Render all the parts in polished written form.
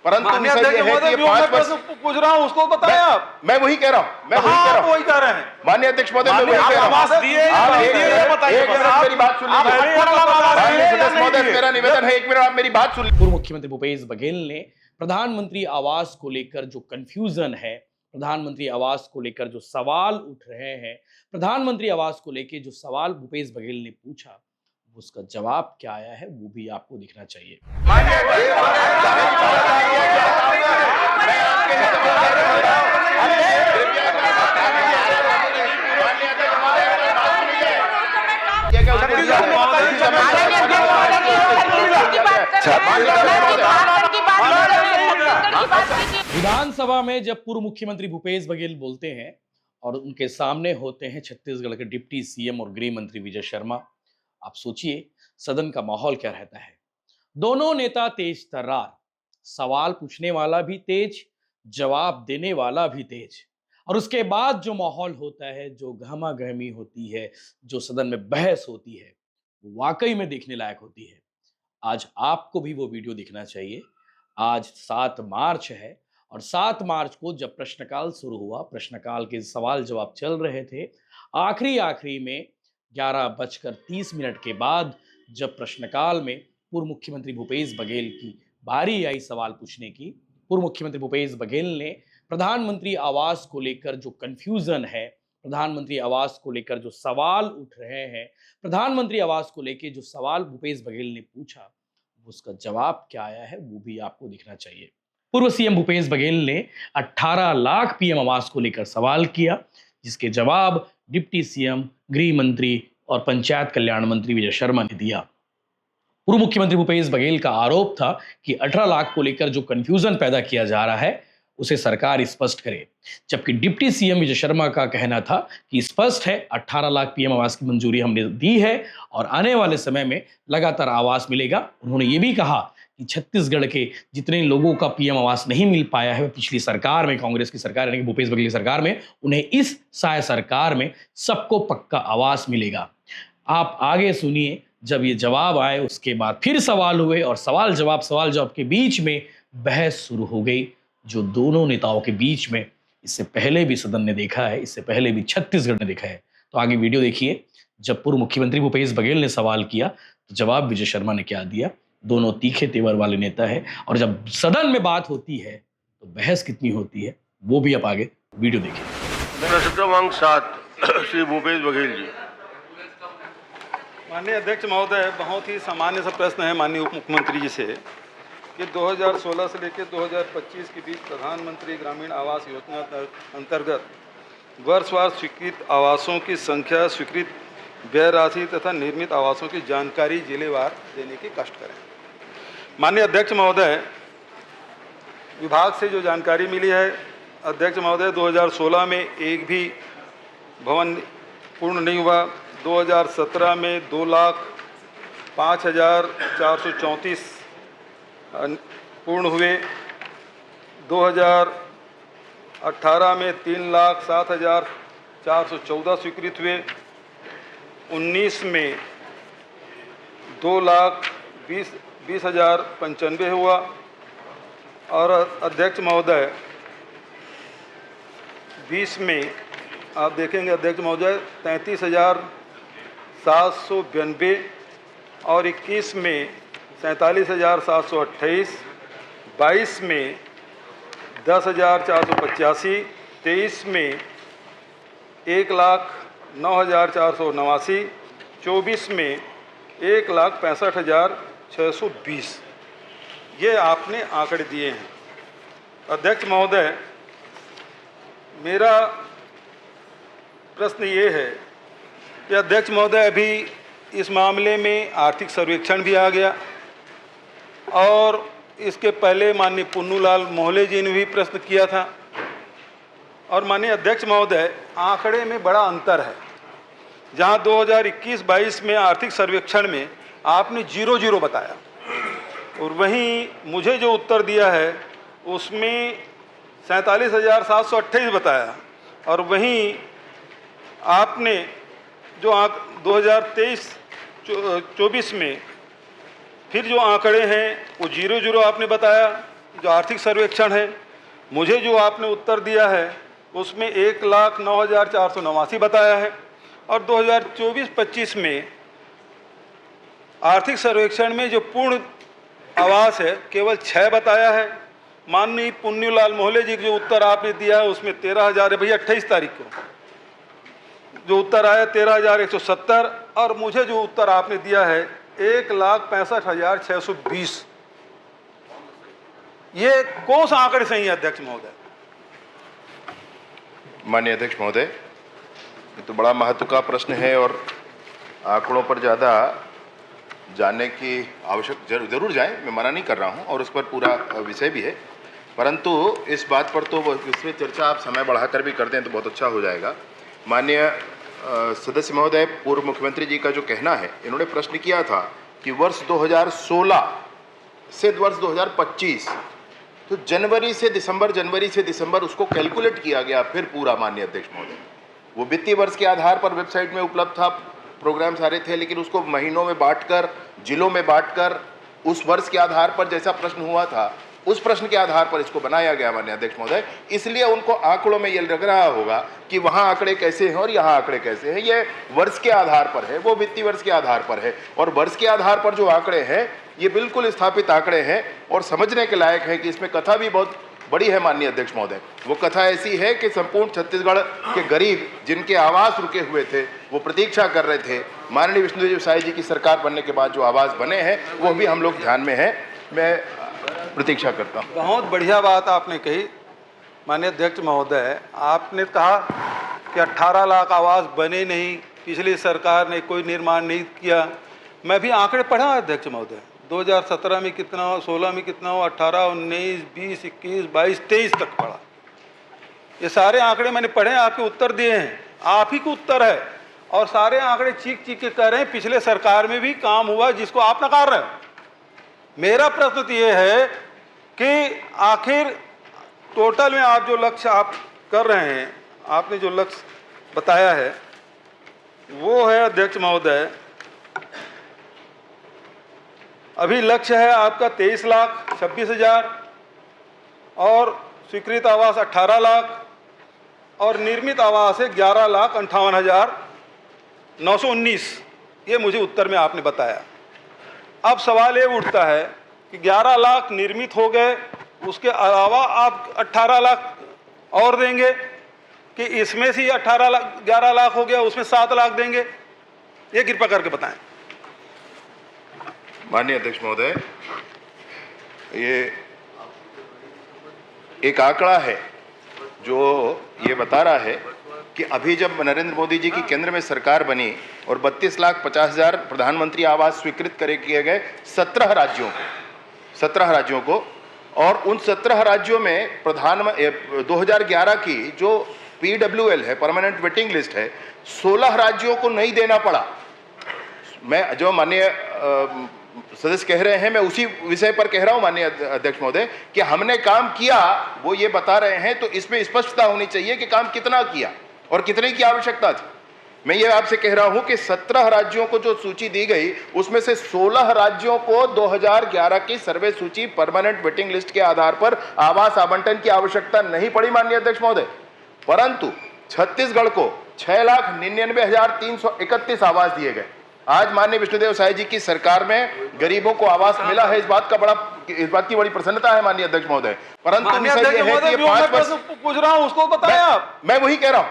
परंतु विषय ये है कि ये 5 वर्ष पूछ रहा हूँ, उसको बताएं आप। मैं वही कह रहा हूँ, मैं वही कह रहा हूँ। माननीय अध्यक्ष महोदय, मैं वही कह रहा हूँ। आप एक मिनट मेरी बात सुन लीजिए। माननीय सदस्य महोदय, मेरा निवेदन है, एक मिनट आप मेरी बात सुन लीजिए। पूर्व मुख्यमंत्री भूपेश बघेल ने प्रधानमंत्री आवास को लेकर जो कंफ्यूजन है, प्रधानमंत्री आवास को लेकर जो सवाल उठ रहे हैं, प्रधानमंत्री आवास को लेकर जो सवाल भूपेश बघेल ने पूछा, उसका जवाब क्या आया है वो भी आपको दिखना चाहिए। विधानसभा में जब पूर्व मुख्यमंत्री भूपेश बघेल बोलते हैं और उनके सामने होते हैं छत्तीसगढ़ के डिप्टी सीएम और गृह मंत्री विजय शर्मा, आप सोचिए सदन का माहौल क्या रहता है। दोनों नेता तेज तर्रार, सवाल पूछने वाला भी तेज, जवाब देने वाला भी तेज, और उसके बाद जो माहौल होता है, जो गहमा गहमी होती है, जो सदन में बहस होती है, वाकई में देखने लायक होती है। आज आपको भी वो वीडियो दिखना चाहिए। आज 7 मार्च है और 7 मार्च को जब प्रश्नकाल शुरू हुआ, प्रश्नकाल के सवाल जवाब चल रहे थे, आखिरी में 11:30 के बाद जब प्रश्नकाल में पूर्व मुख्यमंत्री भूपेश बघेल की बारी आई सवाल पूछने की, पूर्व मुख्यमंत्री भूपेश बघेल ने प्रधानमंत्री आवास को लेकर जो कंफ्यूजन है, प्रधानमंत्री आवास को लेकर जो सवाल उठ रहे हैं, प्रधानमंत्री आवास को लेकर जो सवाल भूपेश बघेल ने पूछा, उसका जवाब क्या आया है वो भी आपको दिखना चाहिए। पूर्व सीएम भूपेश बघेल ने 18 लाख पीएम आवास को लेकर सवाल किया, जिसके जवाब डिप्टी सीएम, गृह मंत्री और पंचायत कल्याण मंत्री विजय शर्मा ने दिया। पूर्व मुख्यमंत्री भूपेश बघेल का आरोप था कि 18 लाख को लेकर जो कंफ्यूजन पैदा किया जा रहा है उसे सरकार स्पष्ट करे, जबकि डिप्टी सीएम विजय शर्मा का कहना था कि स्पष्ट है 18 लाख पीएम आवास की मंजूरी हमने दी है और आने वाले समय में लगातार आवास मिलेगा। उन्होंने ये भी कहा कि छत्तीसगढ़ के जितने लोगों का पीएम आवास नहीं मिल पाया है पिछली सरकार में, कांग्रेस की सरकार यानी कि भूपेश बघेल की सरकार में, उन्हें इस साय सरकार में सबको पक्का आवास मिलेगा। आप आगे सुनिए, जब ये जवाब आए उसके बाद फिर सवाल हुए और सवाल जवाब के बीच में बहस शुरू हो गई, जो दोनों नेताओं के बीच में इससे पहले भी सदन ने देखा है, इससे पहले भी छत्तीसगढ़ ने देखा है। तो आगे वीडियो देखिए। जब पूर्व मुख्यमंत्री भूपेश बघेल ने सवाल किया तो जवाब विजय शर्मा ने क्या दिया। दोनों तीखे तेवर वाले नेता है और जब सदन में बात होती है तो बहस कितनी होती है वो भी आप आगे वीडियो देखिए। क्रमांक 7 श्री भूपेश बघेल जी। माननीय अध्यक्ष महोदय, बहुत ही सामान्य सा प्रश्न है माननीय उप मुख्यमंत्री जी से कि 2016 से लेकर 2025 के बीच प्रधानमंत्री ग्रामीण आवास योजना अंतर्गत वर्षवार स्वीकृत आवासों की संख्या, स्वीकृत व्यय राशि तथा निर्मित आवासों की जानकारी जिलेवार देने की कष्ट करें। माननीय अध्यक्ष महोदय, विभाग से जो जानकारी मिली है अध्यक्ष महोदय, 2016 में एक भी भवन पूर्ण नहीं हुआ। 2017 में 2,05,434 पूर्ण हुए। 2018 में 3,07,414 स्वीकृत हुए। 19 में 2,20,095 हुआ। और अध्यक्ष महोदय 20 में आप देखेंगे अध्यक्ष महोदय 33,792 और 21 में 47,728, 22 में 10,485, 23 में 1,09,489, 24 में 1,65,620 ये आपने आंकड़े दिए हैं। अध्यक्ष महोदय, मेरा प्रश्न ये है कि अध्यक्ष महोदय अभी इस मामले में आर्थिक सर्वेक्षण भी आ गया और इसके पहले माननीय पुन्नूलाल मोहले जी ने भी प्रश्न किया था और माननीय अध्यक्ष महोदय आंकड़े में बड़ा अंतर है। जहां 2021-22 में आर्थिक सर्वेक्षण में आपने 0 बताया और वहीं मुझे जो उत्तर दिया है उसमें 47,728 बताया और वहीं आपने जो 2023-24 में फिर जो आंकड़े हैं वो 0 आपने बताया जो आर्थिक सर्वेक्षण है, मुझे जो आपने उत्तर दिया है उसमें 1,09,489 बताया है और 2024-25 में आर्थिक सर्वेक्षण में जो पूर्ण आवास है केवल 6 बताया है। माननीय पुन्नूलाल मोहल्ले जी जो उत्तर आपने दिया है उसमें 13,000 है भैया, 28 तारीख को जो उत्तर आया 13,170 और मुझे जो उत्तर आपने दिया है 1,65,620। ये कौन सा आंकड़े सही है अध्यक्ष महोदय? माननीय अध्यक्ष महोदय, ये तो बड़ा महत्व का प्रश्न है और आंकड़ों पर ज़्यादा जानने की आवश्यक जरूर जाए, मैं मना नहीं कर रहा हूं और उस पर पूरा विषय भी है, परंतु इस बात पर तो इसमें चर्चा आप समय बढ़ाकर भी कर दें तो बहुत अच्छा हो जाएगा। माननीय सदस्य महोदय, पूर्व मुख्यमंत्री जी का जो कहना है, इन्होंने प्रश्न किया था कि वर्ष 2016 से वर्ष 2025 तो जनवरी से दिसंबर उसको कैलकुलेट किया गया फिर पूरा। माननीय अध्यक्ष महोदय, वो वित्तीय वर्ष के आधार पर वेबसाइट में उपलब्ध था, प्रोग्राम सारे थे, लेकिन उसको महीनों में बांटकर, जिलों में बांटकर उस वर्ष के आधार पर जैसा प्रश्न हुआ था उस प्रश्न के आधार पर इसको बनाया गया। माननीय अध्यक्ष महोदय, इसलिए उनको आंकड़ों में ये लग रहा होगा कि वहाँ आंकड़े कैसे हैं और यहाँ आंकड़े कैसे हैं। ये वर्ष के आधार पर है, वो वित्तीय वर्ष के आधार पर है और वर्ष के आधार पर जो आंकड़े हैं ये बिल्कुल स्थापित आंकड़े हैं और समझने के लायक है कि इसमें कथा भी बहुत बड़ी है। माननीय अध्यक्ष महोदय, वो कथा ऐसी है कि संपूर्ण छत्तीसगढ़ के गरीब जिनके आवास रुके हुए थे, वो प्रतीक्षा कर रहे थे, माननीय विष्णुदेव साय जी की सरकार बनने के बाद जो आवास बने हैं वो भी हम लोग ध्यान में है। मैं प्रतीक्षा करता हूँ। बहुत बढ़िया बात आपने कही माननीय अध्यक्ष महोदय। आपने कहा कि 18 लाख आवास बने नहीं, पिछली सरकार ने कोई निर्माण नहीं किया। मैं भी आंकड़े पढ़ा अध्यक्ष महोदय, 2017 में कितना हो, 16 में कितना हो, 18, 19, 20, 21, 22, 23 तक पढ़ा। ये सारे आंकड़े मैंने पढ़े, आपके उत्तर दिए हैं, आप ही को उत्तर है और सारे आंकड़े चीख के कह रहे हैं पिछले सरकार में भी काम हुआ जिसको आप नकार रहे हो। मेरा प्रश्न तो ये है कि आखिर टोटल में आप जो लक्ष्य आप कर रहे हैं, आपने जो लक्ष्य बताया है वो है अध्यक्ष महोदय, अभी लक्ष्य है आपका 23,26,000 और स्वीकृत आवास 18 लाख और निर्मित आवास है 11,58,919। ये मुझे उत्तर में आपने बताया। अब सवाल ये उठता है कि 11 लाख निर्मित हो गए, उसके अलावा आप 18 लाख और देंगे कि इसमें से 11 लाख हो गया, उसमें 7 लाख देंगे? ये कृपा करके बताएं। माननीय अध्यक्ष महोदय, ये एक आंकड़ा है जो ये बता रहा है कि अभी जब नरेंद्र मोदी जी की केंद्र में सरकार बनी और 32,50,000 प्रधानमंत्री आवास स्वीकृत किए गए 17 राज्यों को और उन 17 राज्यों में 2011 की जो PWL है, परमानेंट वेटिंग लिस्ट है, 16 राज्यों को नहीं देना पड़ा। मैं जो माननीय सदस्य कह रहे हैं मैं उसी विषय पर कह रहा हूं माननीय अध्यक्ष महोदय कि हमने काम किया, वो ये बता रहे हैं, तो इसमें स्पष्टता होनी चाहिए कि काम कितना किया और कितने की आवश्यकता थी। मैं ये आपसे कह रहा हूं कि 17 राज्यों को जो सूची दी गई उसमें से 16 राज्यों को 2011 की सर्वे सूची परमानेंट वेटिंग लिस्ट के आधार पर आवास आवंटन की आवश्यकता नहीं पड़ी माननीय अध्यक्ष महोदय, परंतु छत्तीसगढ़ को 6,99,331 आवास दिए गए। आज माननीय विष्णुदेव साय जी की सरकार में गरीबों को आवास मिला है, इस बात की बड़ी प्रसन्नता है माननीय अध्यक्ष महोदय। परंतु विषय यह है कि 5 वर्ष पूछ रहा हूं, उसको बताएं आप। मैं वही कह रहा हूं,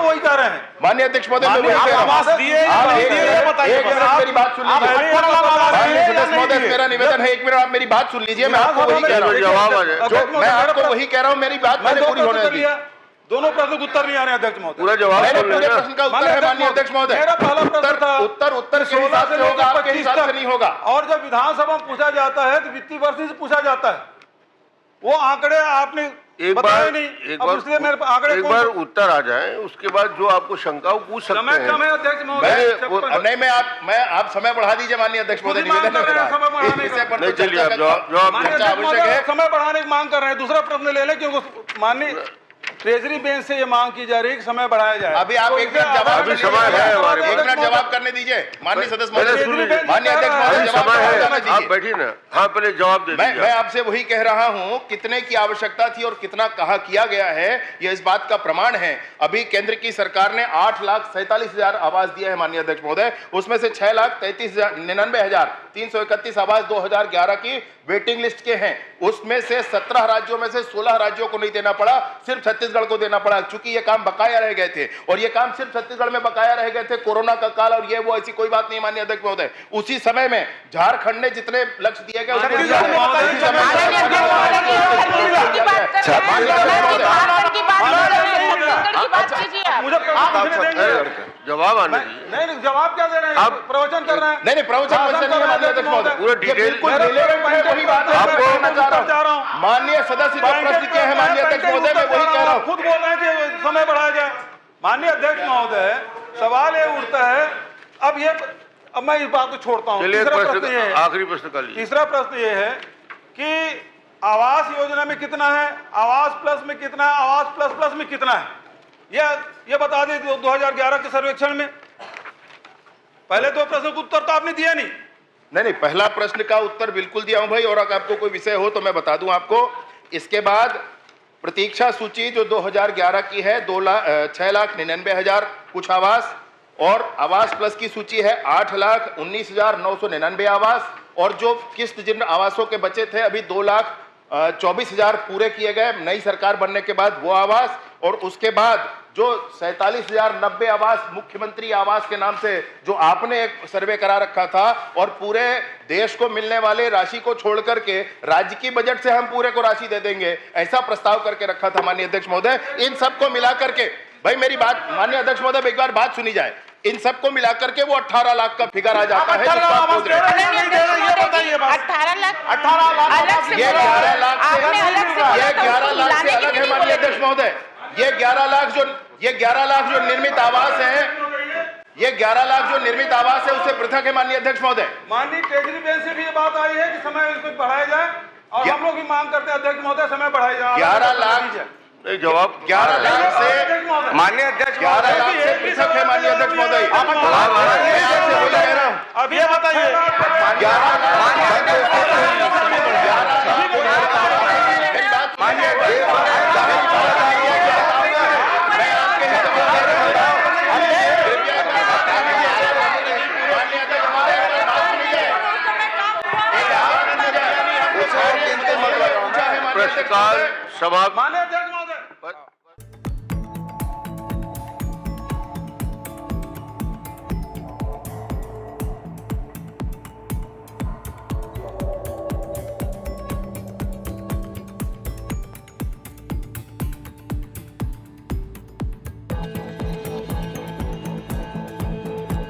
वही कह रहे हैं माननीय अध्यक्ष महोदय, मैं वही कह रहा हूं। मेरी बात सुन लीजिए माननीय सदस्य महोदय, मेरा निवेदन है, 1 मिनट आप मेरी बात सुन लीजिए। मैं आपको वही कह रहा हूं, मेरी बात मैंने पूरी होने दी। दोनों प्रश्न का उत्तर नहीं आ रहे अध्यक्ष महोदय। पूरा जवाब पूरे प्रश्न का उत्तर है माननीय अध्यक्ष महोदय। मेरा पहला प्रश्न था उत्तर के हिसाब से होगा, आपके हिसाब से नहीं होगा। और जब विधानसभा में पूछा जाता है तो वित्तीय वर्ष से पूछा जाता है, वो आंकड़े आपने बताए नहीं। एक बार उत्तर आ जाए, उसके बाद जो आपको शंका पूछ सकते हैं। समय अध्यक्ष महोदय नहीं, मैं आप समय बढ़ा दीजिए माननीय अध्यक्ष महोदय, निवेदन है मेरा। समय बढ़ाने की मांग कर रहे हैं। दूसरा प्रश्न ले लें क्योंकि माननीय ट्रेजरी बेंच से ये मांग की जा रही है कि समय बढ़ाया जाए। अभी आप एक मिनट जवाब अभी समय है हमारे पास। एक मिनट जवाब करने दीजिए माननीय सदस्य पहले महोदय। सुन लीजिए। माननीय अध्यक्ष महोदय अभी जवाब समय है, करने आप दीजिए। बैठिए ना। हाँ, पहले जवाब दे मैं दीजिए। आपसे वही कह रहा हूं, कितने की आवश्यकता थी और कितना कहा किया गया है, यह इस बात का प्रमाण है। अभी केंद्र की सरकार ने 8,47,000 आवास दिए हैं माननीय अध्यक्ष महोदय, उसमें से 6,99,331 आवास 2011 की वेटिंग लिस्ट के हैं। उसमें से 17 राज्यों में से 16 राज्यों को नहीं देना पड़ा, सिर्फ छत्तीसगढ़ को देना पड़ा, क्योंकि ये काम बकाया रह गए थे। और ये काम सिर्फ छत्तीसगढ़ में बकाया रह गए थे, कोरोना का काल और ये वो, ऐसी कोई बात नहीं माननीय अध्यक्ष महोदय। उसी समय में झारखंड ने जितने लक्ष्य दिए गए जवाब आने दीजिए। नहीं, जवाब क्या दे रहे हैं? आप प्रवचन कर रहे हैं। नहीं प्रवचन वचन नहीं है माननीय अध्यक्ष महोदय, पूरा ये डिटेल बिल्कुल relevant है, वही बात है आपको मैं कहना चाह रहा हूं। माननीय सदस्य जो प्रश्न किए हैं माननीय अध्यक्ष महोदय, मैं वही कह रहा हूं। खुद बोल रहे हैं कि समय बढ़ाया जाए। माननीय अध्यक्ष महोदय, सवाल ये उठता है, अब मैं इस बात को छोड़ता हूं। चलिए, तीसरा प्रश्न ये है, आखिरी प्रश्न कर लीजिए। तीसरा प्रश्न ये है कि आवास योजना में कितना है, आवास प्लस में कितना है, आवास प्लस प्लस में कितना है, ये बता दें 2011 के सर्वेक्षण में। पहले दो प्रश्न का उत्तर तो आपने दिया नहीं। नहीं, पहला प्रश्न का उत्तर बिल्कुल दिया हूं भाई, और अगर आपको कोई विषय हो तो मैं बता दूं आपको। इसके बाद प्रतीक्षा सूची जो 2011 की है 6,99,000 कुछ आवास, और आवास प्लस की सूची है 8,19,999 आवास, और जो किस्त जिन आवासों के बचे थे अभी 2,24,000 पूरे किए गए नई सरकार बनने के बाद वो आवास, और उसके बाद जो 47,090 आवास मुख्यमंत्री आवास के नाम से जो आपने एक सर्वे करा रखा था, और पूरे देश को मिलने वाले राशि को छोड़ करके राज्य की बजट से हम पूरे को राशि दे देंगे, ऐसा प्रस्ताव करके रखा था माननीय अध्यक्ष महोदय। इन सबको मिला करके, भाई मेरी बात माननीय अध्यक्ष महोदय एक बार बात सुनी जाए, इन सबको मिला करके वो 18 लाख का फिगर आ जाता है। 18 लाख अलग से ये 11 लाख से अलग है माननीय अध्यक्ष महोदय। ये 11 लाख जो निर्मित आवास है, ये 11 लाख जो निर्मित आवास है उससे पृथक है माननीय अध्यक्ष महोदय। माननीय ट्रेजरी बेंच से भी ये बात आई है कि समय इसको बढ़ाया जाए, और हम लोग भी मांग करते हैं अध्यक्ष महोदय समय बढ़ाया जाए। 11 लाख नहीं, जवाब 11 लाख से माननीय अध्यक्ष 11 लाख से पृथक है माननीय अध्यक्ष महोदय। मैं आपसे वही कह रहा हूं, अब ये बताइए 11 प्रश्नकाल समाप्त। माननीय अध्यक्ष महोदय।